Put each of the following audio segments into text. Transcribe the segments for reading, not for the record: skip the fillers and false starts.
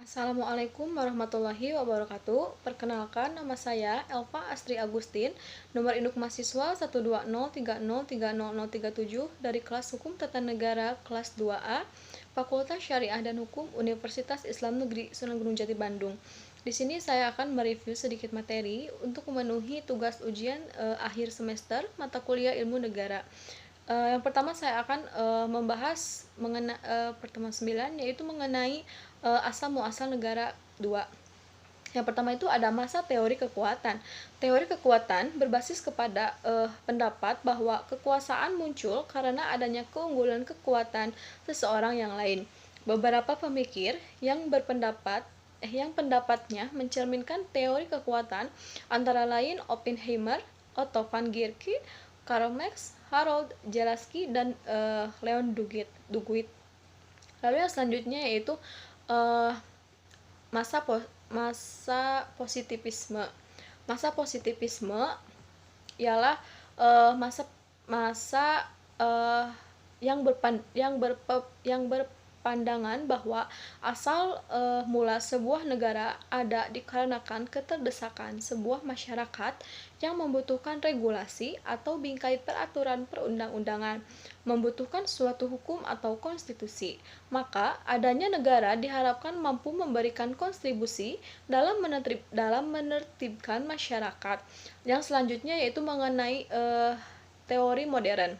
Assalamualaikum warahmatullahi wabarakatuh. Perkenalkan, nama saya Elva Astri Agustin, nomor induk mahasiswa 12030300037 dari kelas Hukum Tata Negara kelas 2A, Fakultas Syariah dan Hukum Universitas Islam Negeri Sunan Gunung Jati Bandung. Di sini saya akan mereview sedikit materi untuk memenuhi tugas ujian akhir semester mata kuliah Ilmu Negara. Yang pertama saya akan membahas mengenai pertemuan 9, yaitu mengenai asal muasal negara 2. Yang pertama itu ada masa teori kekuatan. Teori kekuatan berbasis kepada pendapat bahwa kekuasaan muncul karena adanya keunggulan kekuatan seseorang yang lain. Beberapa pemikir yang pendapatnya mencerminkan teori kekuatan antara lain Oppenheimer, Otto von Guericke, Karl Marx, Harold Jelaski, dan Leon Duguid. Lalu yang selanjutnya yaitu uh, masa positivisme. Masa positivisme ialah masa masa uh, yang berpandangan bahwa asal mula sebuah negara ada dikarenakan keterdesakan sebuah masyarakat yang membutuhkan regulasi atau bingkai peraturan perundang-undangan, membutuhkan suatu hukum atau konstitusi. Maka adanya negara diharapkan mampu memberikan kontribusi dalam menertibkan masyarakat. Yang selanjutnya yaitu mengenai teori modern.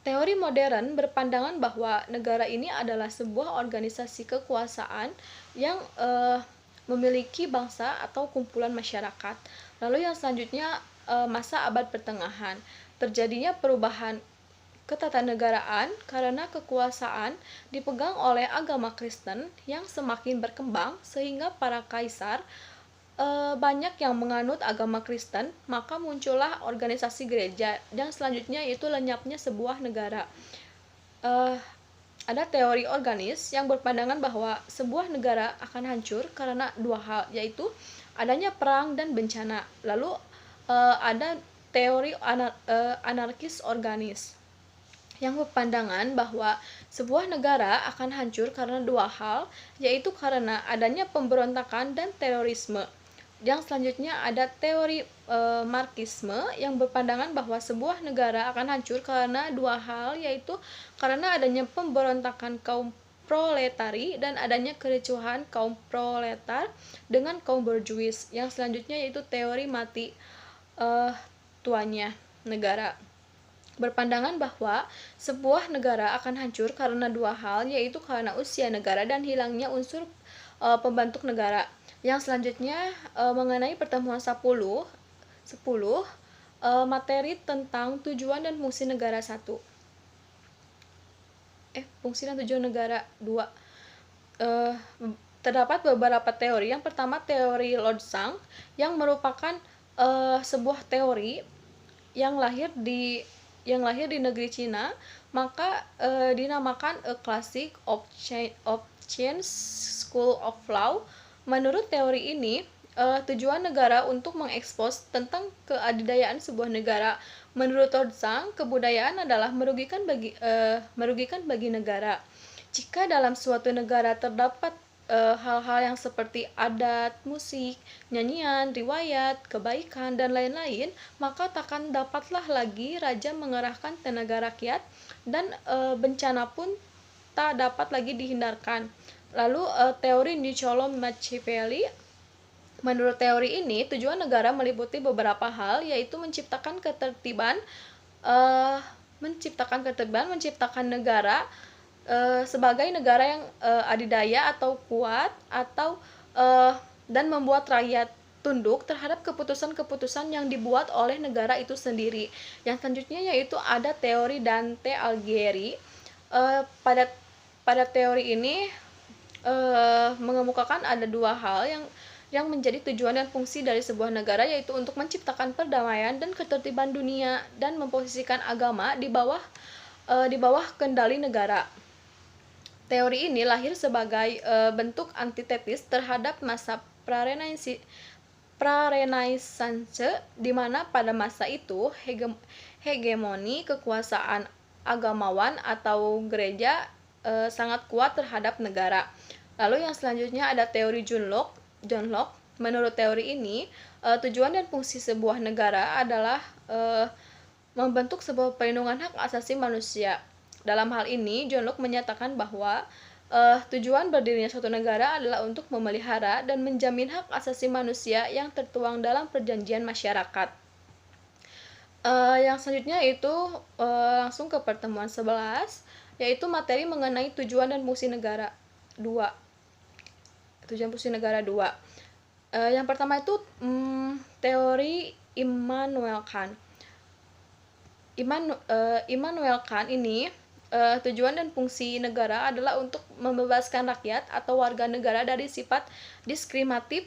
Teori modern berpandangan bahwa negara ini adalah sebuah organisasi kekuasaan yang memiliki bangsa atau kumpulan masyarakat. Lalu yang selanjutnya masa abad pertengahan. Terjadinya perubahan ketatanegaraan karena kekuasaan dipegang oleh agama Kristen yang semakin berkembang sehingga para kaisar banyak yang menganut agama Kristen, maka muncullah organisasi gereja. Dan selanjutnya yaitu lenyapnya sebuah negara. Ada teori organis yang berpandangan bahwa sebuah negara akan hancur karena dua hal, yaitu adanya perang dan bencana. Lalu ada teori anarkis organis yang berpandangan bahwa sebuah negara akan hancur karena dua hal, yaitu karena adanya pemberontakan dan terorisme. Yang selanjutnya ada teori Marxisme yang berpandangan bahwa sebuah negara akan hancur karena dua hal, yaitu karena adanya pemberontakan kaum proletari dan adanya kericuhan kaum proletar dengan kaum borjuis. Yang selanjutnya yaitu teori mati tuanya negara, berpandangan bahwa sebuah negara akan hancur karena dua hal, yaitu karena usia negara dan hilangnya unsur pembentuk negara. Yang selanjutnya mengenai pertemuan 10 materi tentang tujuan dan fungsi negara 1. Fungsi dan tujuan negara 2. Terdapat beberapa teori. Yang pertama teori Lodzang yang merupakan sebuah teori yang lahir di negeri Cina, maka dinamakan A Classic of Chinese School of Law. Menurut teori ini, tujuan negara untuk mengekspos tentang keadidayaan sebuah negara. Menurut Lodzang, kebudayaan adalah merugikan bagi negara. Jika dalam suatu negara terdapat hal-hal yang seperti adat, musik, nyanyian, riwayat, kebaikan, dan lain-lain, maka takkan dapatlah lagi raja mengerahkan tenaga rakyat, dan bencana pun tak dapat lagi dihindarkan. Lalu teori Niccolo Machiavelli. Menurut teori ini, tujuan negara meliputi beberapa hal, yaitu menciptakan ketertiban, menciptakan negara sebagai negara yang adidaya atau kuat, atau dan membuat rakyat tunduk terhadap keputusan-keputusan yang dibuat oleh negara itu sendiri. Yang selanjutnya yaitu ada teori Dante Alighieri. Pada teori ini mengemukakan ada dua hal yang menjadi tujuan dan fungsi dari sebuah negara, yaitu untuk menciptakan perdamaian dan ketertiban dunia dan memposisikan agama di bawah kendali negara. Teori ini lahir sebagai bentuk antitesis terhadap masa pra-Renaissance, di mana pada masa itu hegemoni kekuasaan agamawan atau gereja sangat kuat terhadap negara. Lalu yang selanjutnya ada teori John Locke. Menurut teori ini, tujuan dan fungsi sebuah negara adalah membentuk sebuah perlindungan hak asasi manusia. Dalam hal ini, John Locke menyatakan bahwa tujuan berdirinya suatu negara adalah untuk memelihara dan menjamin hak asasi manusia yang tertuang dalam perjanjian masyarakat. Yang selanjutnya itu langsung ke pertemuan 11, yaitu materi mengenai tujuan dan fungsi negara 2. Tujuan fungsi negara 2. Yang pertama itu teori Immanuel Kant. Immanuel Kant ini tujuan dan fungsi negara adalah untuk membebaskan rakyat atau warga negara dari sifat diskriminatif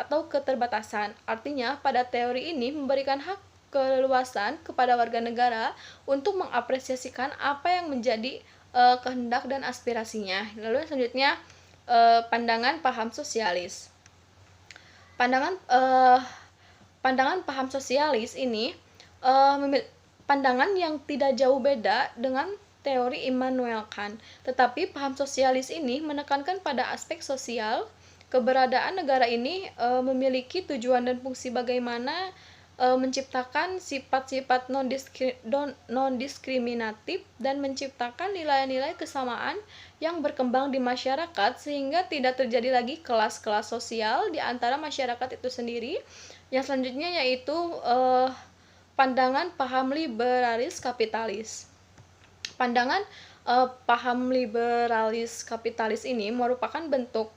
atau keterbatasan. Artinya, pada teori ini memberikan hak keleluasan kepada warga negara untuk mengapresiasikan apa yang menjadi kehendak dan aspirasinya. Lalu selanjutnya pandangan paham sosialis. Pandangan paham sosialis ini pandangan yang tidak jauh beda dengan teori Immanuel Kant. Tetapi paham sosialis ini menekankan pada aspek sosial. Keberadaan negara ini memiliki tujuan dan fungsi bagaimana menciptakan sifat-sifat non-diskriminatif dan menciptakan nilai-nilai kesamaan yang berkembang di masyarakat sehingga tidak terjadi lagi kelas-kelas sosial di antara masyarakat itu sendiri. Yang selanjutnya yaitu pandangan paham liberalis kapitalis. Pandangan paham liberalis kapitalis ini merupakan bentuk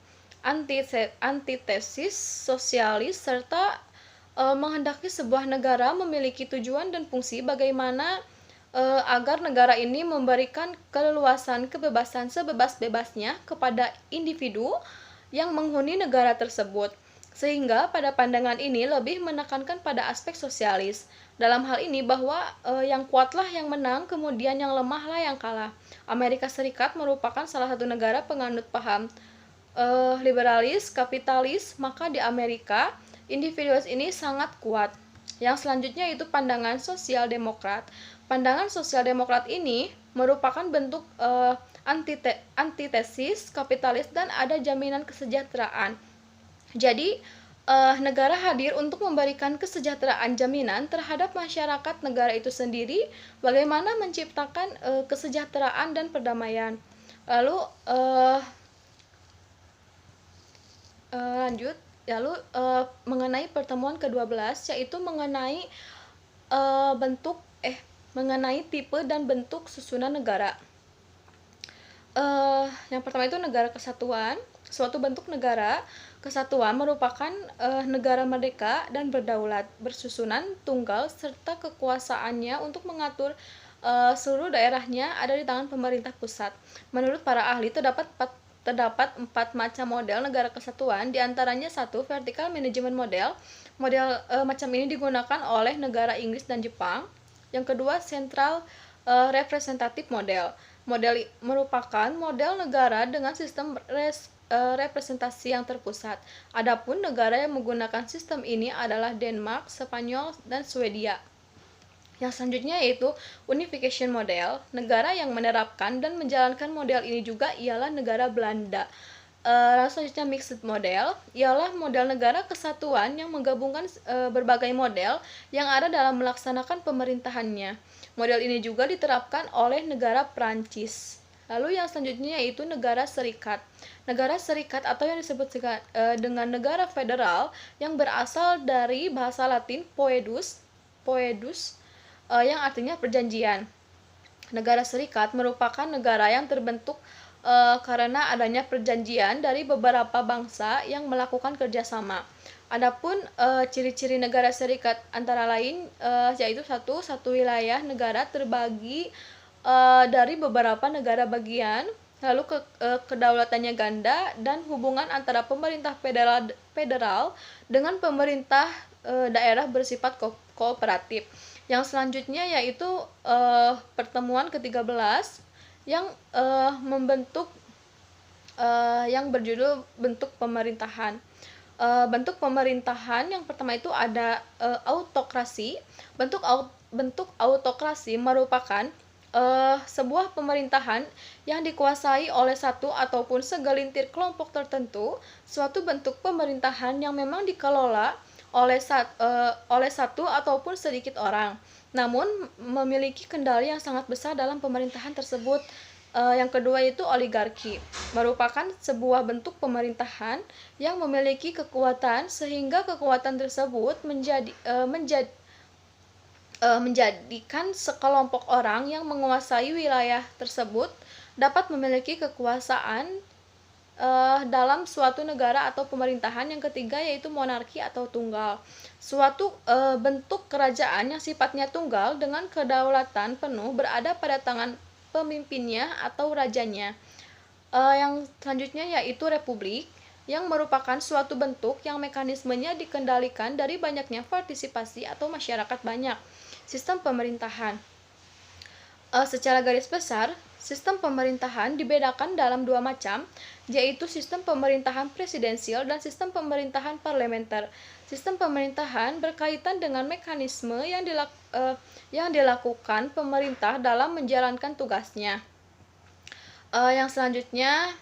antitesis sosialis serta menghendaki sebuah negara memiliki tujuan dan fungsi bagaimana agar negara ini memberikan keleluasan kebebasan sebebas-bebasnya kepada individu yang menghuni negara tersebut. Sehingga pada pandangan ini lebih menekankan pada aspek sosialis. Dalam hal ini bahwa yang kuatlah yang menang, kemudian yang lemahlah yang kalah. Amerika Serikat merupakan salah satu negara penganut paham liberalis kapitalis, maka di Amerika individualis ini sangat kuat. Yang selanjutnya itu pandangan sosial demokrat. Pandangan sosial demokrat ini merupakan bentuk antitesis kapitalis dan ada jaminan kesejahteraan. Jadi, negara hadir untuk memberikan kesejahteraan jaminan terhadap masyarakat negara itu sendiri, bagaimana menciptakan kesejahteraan dan perdamaian. Lalu lanjut. Lalu mengenai pertemuan ke-12 yaitu mengenai mengenai tipe dan bentuk susunan negara. Yang pertama itu negara kesatuan. Suatu bentuk negara kesatuan merupakan negara merdeka dan berdaulat, bersusunan tunggal serta kekuasaannya untuk mengatur seluruh daerahnya ada di tangan pemerintah pusat. Menurut para ahli terdapat empat macam model negara kesatuan, diantaranya satu, vertical management model. Model macam ini digunakan oleh negara Inggris dan Jepang. Yang kedua, central representative model. Model merupakan model negara dengan sistem representasi yang terpusat. Adapun negara yang menggunakan sistem ini adalah Denmark, Spanyol, dan Swedia. Yang selanjutnya yaitu unification model. Negara yang menerapkan dan menjalankan model ini juga ialah negara Belanda. Selanjutnya mixed model ialah model negara kesatuan yang menggabungkan berbagai model yang ada dalam melaksanakan pemerintahannya. Model ini juga diterapkan oleh negara Prancis. Lalu yang selanjutnya yaitu negara serikat. Negara serikat atau yang disebut dengan negara federal yang berasal dari bahasa Latin poedus yang artinya perjanjian. Negara serikat merupakan negara yang terbentuk karena adanya perjanjian dari beberapa bangsa yang melakukan kerjasama. Adapun ciri-ciri negara serikat antara lain yaitu satu wilayah negara terbagi dari beberapa negara bagian, lalu kedaulatannya ganda dan hubungan antara pemerintah federal dengan pemerintah daerah bersifat kooperatif. Yang selanjutnya yaitu pertemuan ke-13 yang membentuk yang berjudul bentuk pemerintahan. Bentuk pemerintahan yang pertama itu ada autokrasi. Bentuk autokrasi merupakan sebuah pemerintahan yang dikuasai oleh satu ataupun segelintir kelompok tertentu, suatu bentuk pemerintahan yang memang dikelola oleh satu ataupun sedikit orang, namun memiliki kendali yang sangat besar dalam pemerintahan tersebut. Yang kedua itu oligarki, merupakan sebuah bentuk pemerintahan yang memiliki kekuatan sehingga kekuatan tersebut menjadikan sekelompok orang yang menguasai wilayah tersebut dapat memiliki kekuasaan dalam suatu negara atau pemerintahan. Yang ketiga yaitu monarki atau tunggal, suatu bentuk kerajaan yang sifatnya tunggal dengan kedaulatan penuh berada pada tangan pemimpinnya atau rajanya. Yang selanjutnya yaitu republik, yang merupakan suatu bentuk yang mekanismenya dikendalikan dari banyaknya partisipasi atau masyarakat banyak. Sistem pemerintahan. Secara garis besar, sistem pemerintahan dibedakan dalam dua macam, yaitu sistem pemerintahan presidensial dan sistem pemerintahan parlementer. Sistem pemerintahan berkaitan dengan mekanisme yang dilakukan pemerintah dalam menjalankan tugasnya. Yang selanjutnya,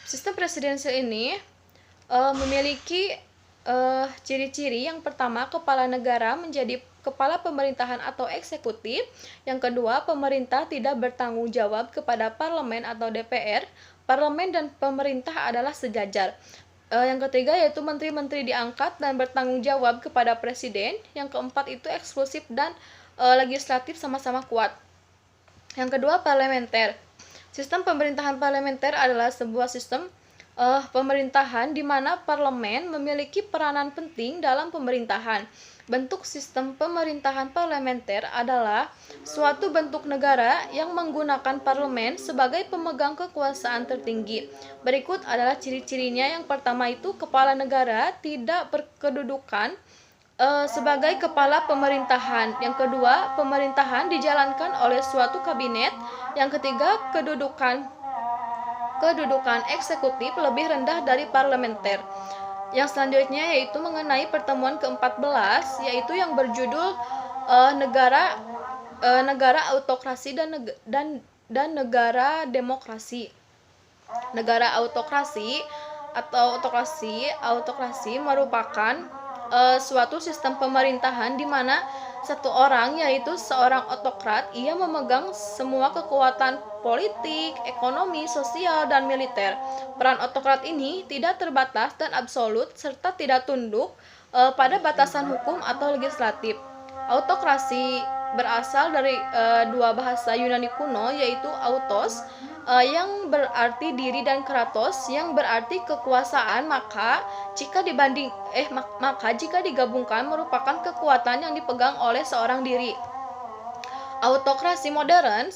sistem presidensial ini memiliki ciri-ciri. Yang pertama, kepala negara menjadi kepala pemerintahan atau eksekutif. Yang kedua, pemerintah tidak bertanggung jawab kepada parlemen atau DPR. Parlemen dan pemerintah adalah sejajar. Yang ketiga yaitu menteri-menteri diangkat dan bertanggung jawab kepada presiden. Yang keempat itu eksklusif dan legislatif sama-sama kuat. Yang kedua, parlementer. Sistem pemerintahan parlementer adalah sebuah sistem pemerintahan di mana parlemen memiliki peranan penting dalam pemerintahan. Bentuk sistem pemerintahan parlementer adalah suatu bentuk negara yang menggunakan parlemen sebagai pemegang kekuasaan tertinggi. Berikut adalah ciri-cirinya. Yang pertama itu kepala negara tidak berkedudukan sebagai kepala pemerintahan. Yang kedua, pemerintahan dijalankan oleh suatu kabinet. Yang ketiga, kedudukan eksekutif lebih rendah dari parlementer. Yang selanjutnya yaitu mengenai pertemuan ke-14, yaitu yang berjudul negara autokrasi dan negara demokrasi. Negara autokrasi atau autokrasi merupakan suatu sistem pemerintahan di mana satu orang, yaitu seorang autokrat, ia memegang semua kekuatan politik, ekonomi, sosial, dan militer. Peran autokrat ini tidak terbatas dan absolut serta tidak tunduk pada batasan hukum atau legislatif. Autokrasi berasal dari dua bahasa Yunani kuno, yaitu autos yang berarti diri dan kratos yang berarti kekuasaan. Maka jika digabungkan merupakan kekuatan yang dipegang oleh seorang diri. Autokrasi modern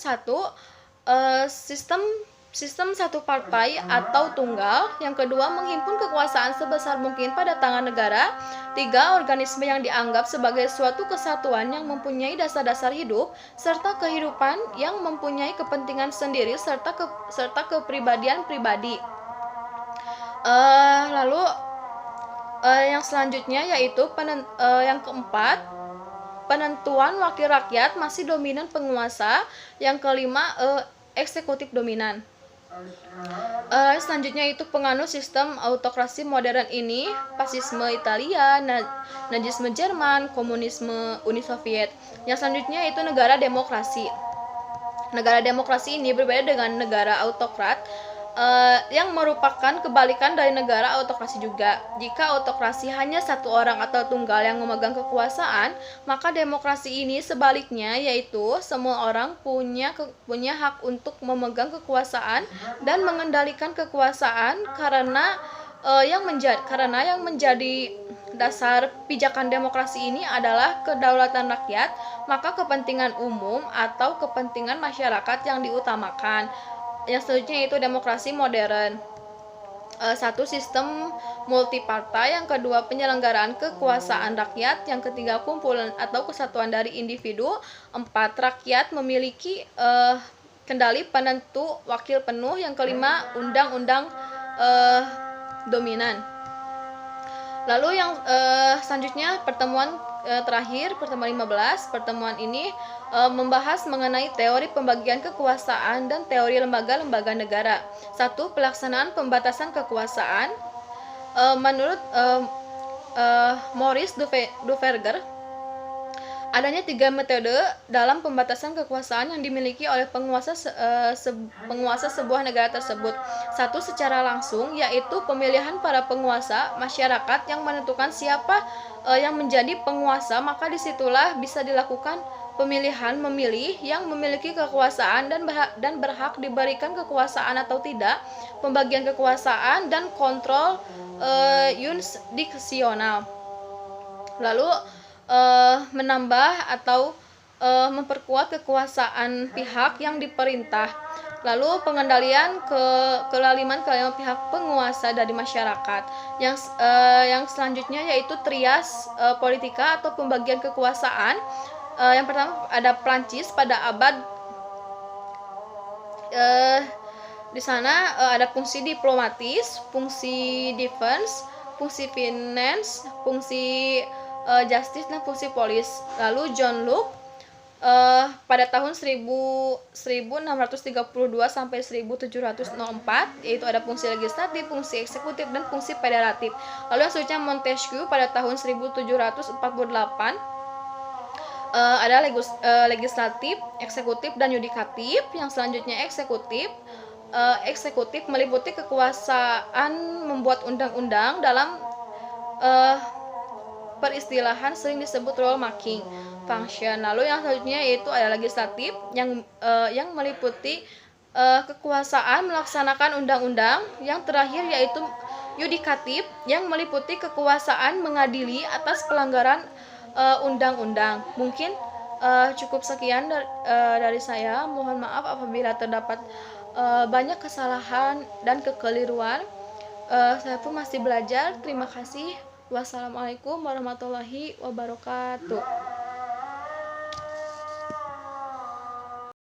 sistem satu partai atau tunggal. Yang kedua, menghimpun kekuasaan sebesar mungkin pada tangan negara. Tiga, organisme yang dianggap sebagai suatu kesatuan yang mempunyai dasar-dasar hidup serta kehidupan yang mempunyai kepentingan sendiri serta kepribadian pribadi. Lalu yang selanjutnya yaitu yang keempat, penentuan wakil rakyat masih dominan penguasa. Yang kelima, eksekutif dominan. Selanjutnya itu penganut sistem autokrasi modern ini fasisme Italia, Nazisme Jerman, komunisme Uni Soviet. Yang selanjutnya itu negara demokrasi. Negara demokrasi ini berbeda dengan negara autokrat yang merupakan kebalikan dari negara autokrasi juga. Jika autokrasi hanya satu orang atau tunggal yang memegang kekuasaan, maka demokrasi ini sebaliknya, yaitu semua orang punya hak untuk memegang kekuasaan dan mengendalikan kekuasaan karena yang menjadi dasar pijakan demokrasi ini adalah kedaulatan rakyat, maka kepentingan umum atau kepentingan masyarakat yang diutamakan. Yang selanjutnya itu demokrasi modern. Satu, sistem multipartai. Yang kedua, penyelenggaraan kekuasaan rakyat. Yang ketiga, kumpulan atau kesatuan dari individu. Empat, rakyat memiliki kendali penentu wakil penuh. Yang kelima, undang-undang dominan. Lalu yang selanjutnya pertemuan terakhir pertemuan 15. Pertemuan ini membahas mengenai teori pembagian kekuasaan dan teori lembaga-lembaga negara. 1. Pelaksanaan pembatasan kekuasaan. Menurut Maurice Duverger, adanya 3 metode dalam pembatasan kekuasaan yang dimiliki oleh penguasa sebuah negara tersebut. 1. Secara langsung, yaitu pemilihan para penguasa, masyarakat yang menentukan siapa yang menjadi penguasa, maka disitulah bisa dilakukan pemilihan memilih yang memiliki kekuasaan dan berhak diberikan kekuasaan atau tidak, pembagian kekuasaan dan kontrol yurisdiksional. Lalu menambah atau memperkuat kekuasaan pihak yang diperintah. Lalu pengendalian kelaliman pihak penguasa dari masyarakat. Yang selanjutnya yaitu trias politika atau pembagian kekuasaan. Yang pertama ada Prancis pada abad di sana ada fungsi diplomatis, fungsi defense, fungsi finance, fungsi justice dan fungsi polis. Lalu John Locke pada tahun 1632 sampai 1704 yaitu ada fungsi legislatif, fungsi eksekutif dan fungsi federatif. Lalu yang selanjutnya Montesquieu pada tahun 1748 ada legislatif, eksekutif dan yudikatif. Yang selanjutnya eksekutif meliputi kekuasaan membuat undang-undang dalam peristilahan sering disebut rule-making function. Lalu yang selanjutnya yaitu ada legislatif yang meliputi kekuasaan melaksanakan undang-undang. Yang terakhir yaitu yudikatif yang meliputi kekuasaan mengadili atas pelanggaran undang-undang. Mungkin cukup sekian dari saya. Mohon maaf apabila terdapat banyak kesalahan dan kekeliruan. Saya pun masih belajar. Terima kasih. Wassalamualaikum warahmatullahi wabarakatuh.